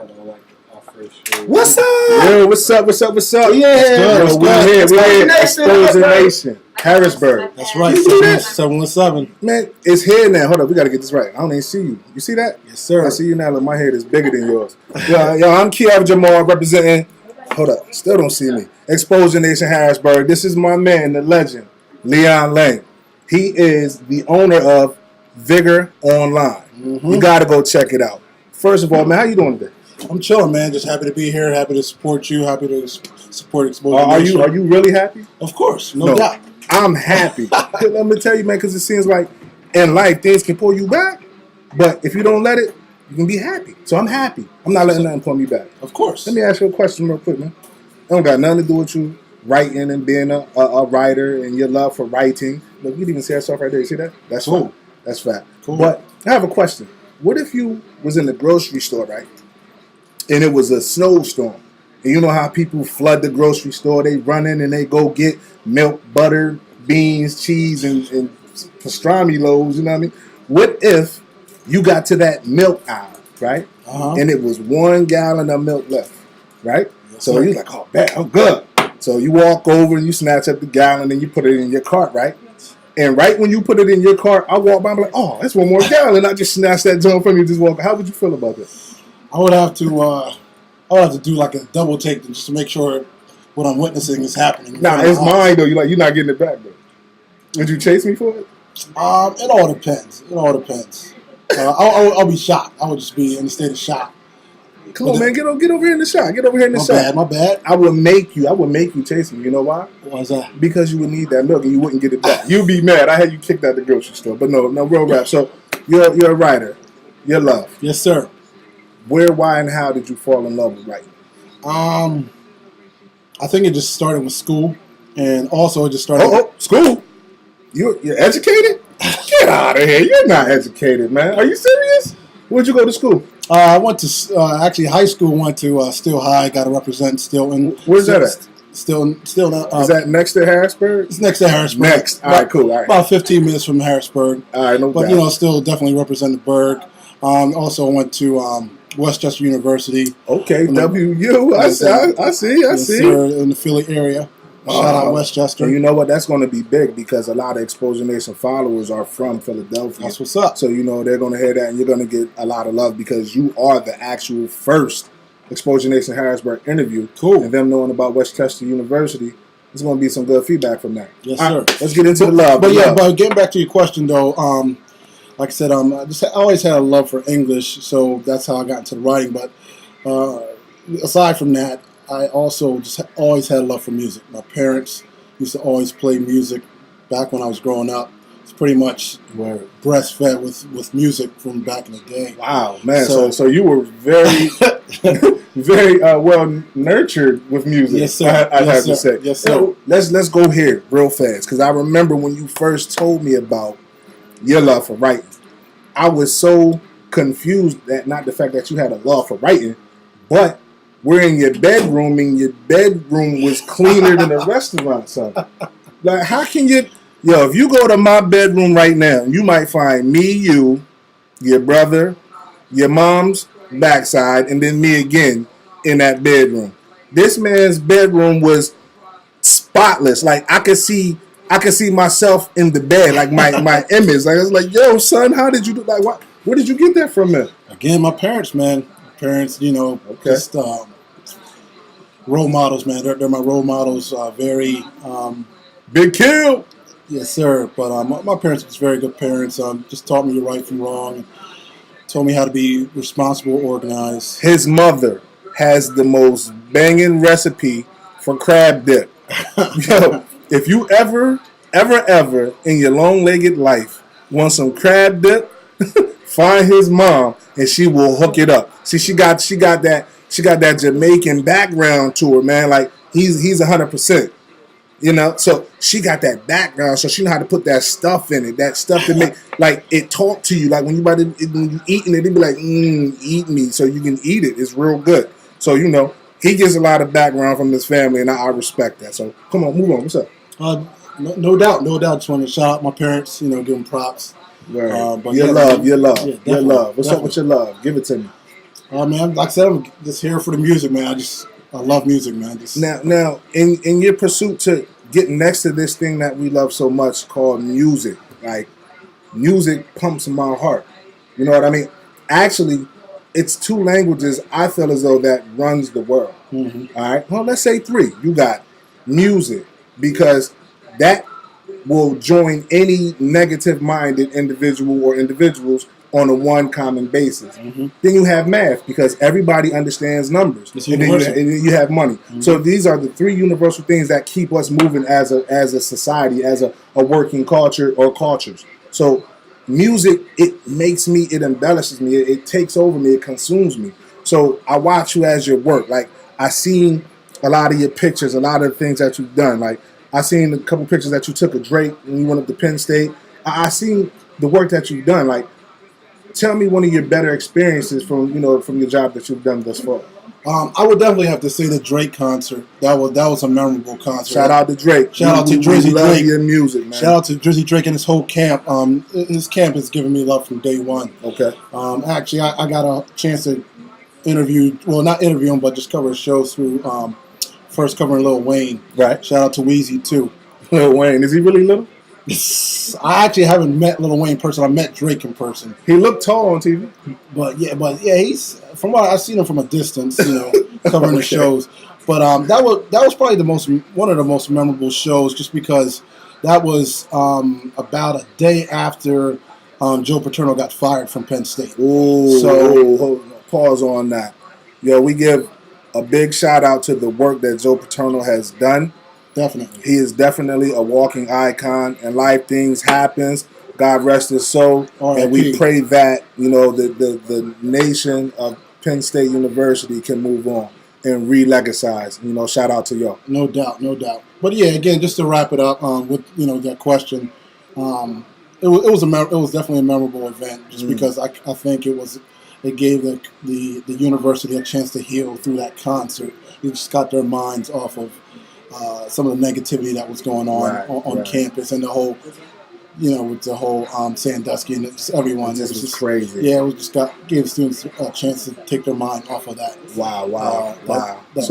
got like our first show. What's up? Yo, what's up? Yeah, Yo, we're here. Exposing Nation, Harrisburg. That's right. You see that? 717. Man, it's here now. Hold up, we gotta get this right. I don't even see you. You see that? Yes, sir. I see you now. Look, my head is bigger than yours. Yo, I'm Kev Jamal representing. Hold up, still don't see me. Exposing Nation, Harrisburg. This is my man, the legend, Laing. He is the owner of VIGOR Online. Mm-hmm. You gotta go check it out. First of all, man, how you doing today? I'm chilling, man. Just happy to be here. Happy to support you. Happy to support Exposing Nation. Are you really happy? Of course, no doubt. I'm happy. Let me tell you, man, because it seems like in life things can pull you back, but if you don't let it, you can be happy. So I'm happy. I'm not letting nothing pull me back. Of course. Let me ask you a question real quick, man. It don't got nothing to do with you writing and being a writer and your love for writing. Look, you even say that stuff right there. You see that? That's cool. Fine. That's fact. Cool. But I have a question. What if you was in the grocery store, right? And it was a snowstorm. And you know how people flood the grocery store. They run in and they go get milk, butter, beans, cheese, and pastrami loaves. You know what I mean? What if you got to that milk aisle, right? And it was 1 gallon of milk left, right? Yes, so sir. you're like, oh, man, I'm good. So you walk over and you snatch up the gallon and you put it in your cart, right? And right when you put it in your cart, I walk by and be like, oh, that's 1 more gallon. I just snatched that joint from you and just walk. How would you feel about that? I would have to do like a double take just to make sure what I'm witnessing is happening. Nah, it's mine though. You're not getting it back though. Would you chase me for it? It all depends. I'll be shocked. I would just be in a state of shock. Come on, man, get over here in the shot. Get over here in the shot. My bad. I would make you chase me. You know why? Why is that? Because you would need that milk and you wouldn't get it back. You'd be mad. I had you kicked out the grocery store. But no, real rap. So you're a writer. Your love. Yes, sir. Where, why, and how did you fall in love with writing? I think it just started with school, and also it just started. School? You're educated? Get out of here! You're not educated, man. Are you serious? Where'd you go to school? I went to actually high school. Went to Still High. Got to represent Still. Where's that at? Still. Is that next to Harrisburg? It's next to Harrisburg. Next. All right, cool. All right. About 15 minutes from Harrisburg. All right, no problem. But still definitely represent the burg. Also went to Westchester University. Okay, WU. I see. Yes, sir, in the Philly area. Shout out Westchester. And you know what? That's going to be big because a lot of Exposure Nation followers are from Philadelphia. That's what's up. So, they're going to hear that and you're going to get a lot of love because you are the actual first Exposure Nation Harrisburg interview. Cool. And them knowing about Westchester University, there's going to be some good feedback from that. Yes, sir. Right, let's get into the love. But getting back to your question, though, like I said, I always had a love for English, so that's how I got into the writing. But aside from that, I also just always had a love for music. My parents used to always play music back when I was growing up. It's pretty much breastfed with music from back in the day. Wow, man! So you were very, very well nurtured with music. Yes, sir. I have to say. Yes, sir. Let's go here real fast because I remember when you first told me about your love for writing. I was so confused that not the fact that you had a love for writing, but we're in your bedroom and your bedroom was cleaner than a restaurant. So, like, how can you? If you go to my bedroom right now, you might find me, you, your brother, your mom's backside, and then me again in that bedroom. This man's bedroom was spotless. Like I could see myself in the bed, like my image. Like I was like, yo, son, how did you do? Like, what? Where did you get that from, man? Again, my parents, man. Just role models, man. They're my role models. Very big kill. Yes, sir. But my parents was very good parents. Just taught me right from wrong. Told me how to be responsible, organized. His mother has the most banging recipe for crab dip. Yo, if you ever in your long-legged life want some crab dip, find his mom and she will hook it up. See, she got that Jamaican background to her, man. Like he's 100%. So she got that background, so she know how to put that stuff in it. That stuff that make like it talk to you. Like when when you eating it, it be like, eat me, so you can eat it. It's real good. So he gets a lot of background from his family, and I respect that. So come on, move on. What's up? No doubt. Just want to shout out my parents. Give them props. Right. But your love. Yeah, Your love. What's definitely. up with your love? Give it to me. Man, like I said, I'm just here for the music, man. I love music, man. Now, in your pursuit to get next to this thing that we love so much called music, like music pumps my heart. You know what I mean? Actually, it's two languages I feel as though that runs the world. Mm-hmm. All right. Well, let's say three. You got music because that will join any negative-minded individual or individuals on a one common basis. Mm-hmm. Then you have math because everybody understands numbers, and then you have money. Mm-hmm. So these are the three universal things that keep us moving as a society, as a working culture or cultures. So music, it makes me, it embellishes me, it takes over me, it consumes me. So I watch you as your work. Like I seen a lot of your pictures, a lot of the things that you've done. Like I seen a couple pictures that you took of Drake when you went up to Penn State. I seen the work that you've done. Like, tell me one of your better experiences from your job that you've done thus far. I would definitely have to say the Drake concert. That was a memorable concert. Shout out to Drake. Shout out to Drizzy love Drake. Your music, man. Shout out to Drizzy Drake and his whole camp. His camp has given me love from day one. Okay. Actually, I got a chance to interview, well, not interview him, but just cover his shows through first covering Lil Wayne. Right. Shout out to Weezy too. Lil Wayne, is he really little? I actually haven't met Lil Wayne in person. I met Drake in person. He looked tall on TV. But yeah, he's, from what I've seen him from a distance, covering the shows. But that was probably one of the most memorable shows, just because that was about a day after Joe Paterno got fired from Penn State. So pause on that. Yo, we give a big shout out to the work that Joe Paterno has done. Definitely. He is definitely a walking icon. In life, things happens. God rest his soul. And we pray that, the nation of Penn State University can move on and re-legicize. Shout out to y'all. No doubt. But yeah, again, just to wrap it up with that question, it was definitely a memorable event, just because I think it gave the university a chance to heal through that concert. It just got their minds off of some of the negativity that was going on campus, and the whole, with the whole Sandusky and everyone. This was just crazy. Yeah, it was gave students a chance to take their mind off of that. Wow. That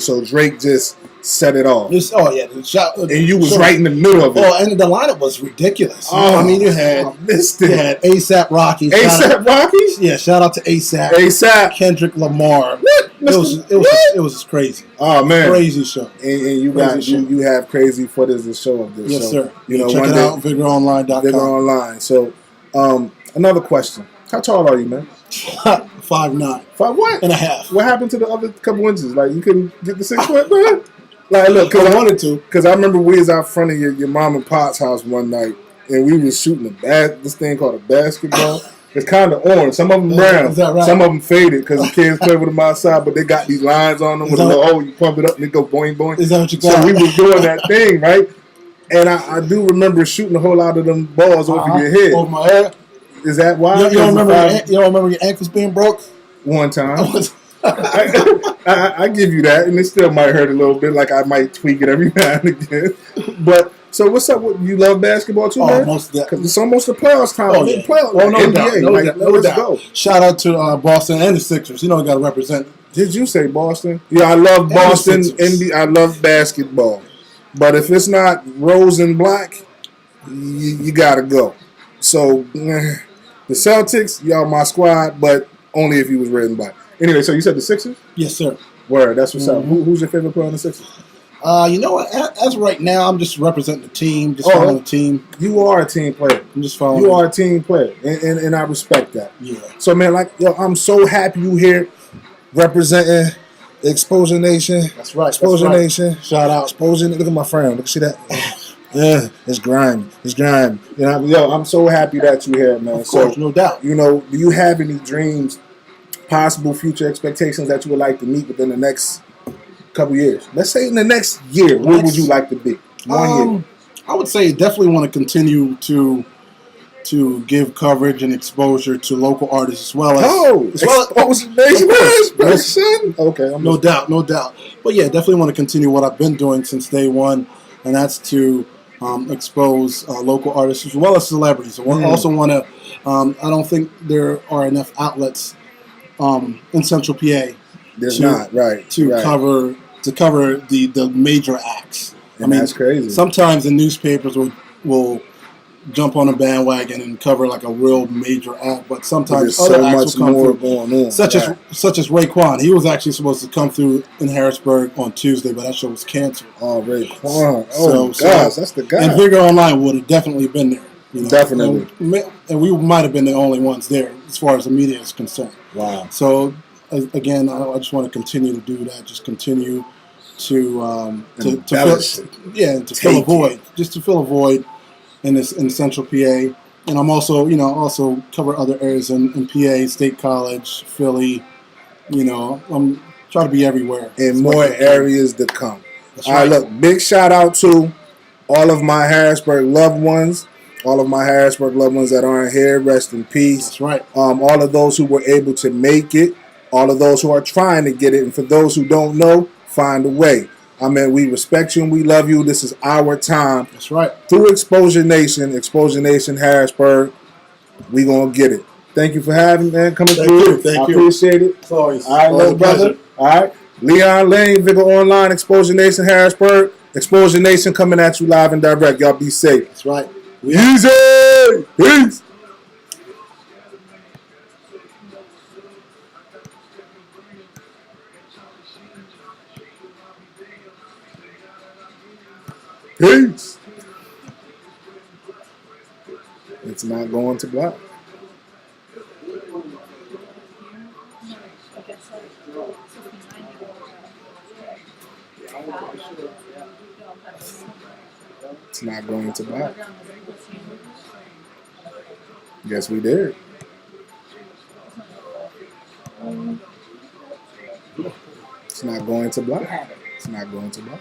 So Drake just set it off. And you was right in the middle of it. Oh, and the lineup was ridiculous. Oh, I mean, you had ASAP Rocky. ASAP Rocky? Yeah, shout out to ASAP. ASAP. Kendrick Lamar. What? It was just crazy. Oh man, crazy show. And you have crazy footage to show of this. Yes, sir. Check it out, VIGORonline.com. VIGOR Online. So, another question: how tall are you, man? 5'9". 5 what? And a half. What happened to the other couple inches? Like you couldn't get the 6 foot, man? Like look, I wanted to. Because I remember we was out front of your mom and pop's house one night, and we was shooting this thing called a basketball. It's kind of orange. Some of them brown. Is that right? Some of them faded because the kids play with them outside, but they got these lines on them with a little hole. You pump it up and it go boing boing. Is that what you got? So we was doing that thing, right? And I do remember shooting a whole lot of them balls over your head. Over my head. Is that why? You don't remember your ankles being broke? One time. I give you that, and it still might hurt a little bit. Like I might tweak it every now and again. But so what's up? You love basketball too, man? Most because it's almost the playoffs time. Oh, yeah. No doubt. Go. Shout out to Boston and the Sixers. You know, got to represent. Did you say Boston? Yeah, I love Boston. I love basketball, but if it's not rose and black, you gotta go. So the Celtics, y'all my squad, but only if he was red and black. Anyway, so you said the Sixers? Yes, sir. Word, that's what's up. Who's your favorite player on the Sixers? You know what? As of right now, I'm just representing the team, just following the team. You are a team player. I'm just following. You are a team player, and I respect that. Yeah. So, man, I'm so happy you here representing Exposure Nation. That's right. Exposure Nation. Shout out. Exposure. Look at my friend. Look, see that? Yeah, it's grime. I'm so happy that you're here, man. Of course, no doubt. Do you have any dreams, possible future expectations that you would like to meet within the next couple years? Let's say in the next year, where would you like to be? 1 year. I would say definitely want to continue to give coverage and exposure to local artists as well as Okay, no doubt. But yeah, definitely want to continue what I've been doing since day one, and that's to expose local artists as well as celebrities. I also want to. I don't think there are enough outlets in Central PA There's to not right to right, cover the major acts. and that's crazy. Sometimes the newspapers will jump on a bandwagon and cover like a real major act, but But sometimes there's other so acts much will come more through. going on. Such right. as Raekwon. He was actually supposed to come through in Harrisburg on Tuesday, but that show was canceled. Oh, Raekwon. So, Oh gosh, that's the and guy. Vigor Online would have definitely been there. You know? Definitely. And we might have been the only ones there as far as the media is concerned. Wow. So again, I just want to continue to do that. Just continue to fill, Embellish it. to fill a Take void, just to fill a void in Central PA. And I'm also also cover other areas in PA, State College, Philly. I'm trying to be everywhere. And as much more as I can. areas to come. That's All right, right. look, big shout out to all of my Harrisburg loved ones. All of my Harrisburg loved ones that aren't here, rest in peace. That's right. All of those who were able to make it, all of those who are trying to get it, and for those who don't know, find a way. I mean, we respect you and we love you. This is our time. That's right. Through Exposure Nation, Harrisburg, we gonna get it. Thank you for having me, man. Coming through. Thank I you. appreciate it. It's always, All right, little brother. All right. Leon Laing, Vigor Online, Exposure Nation, Harrisburg. Exposure Nation coming at you live and direct. Y'all be safe. That's right. Easy. Peace. Peace. It's not going to block. It's not going to block. Yes, we did. It's not going to block. It's not going to block.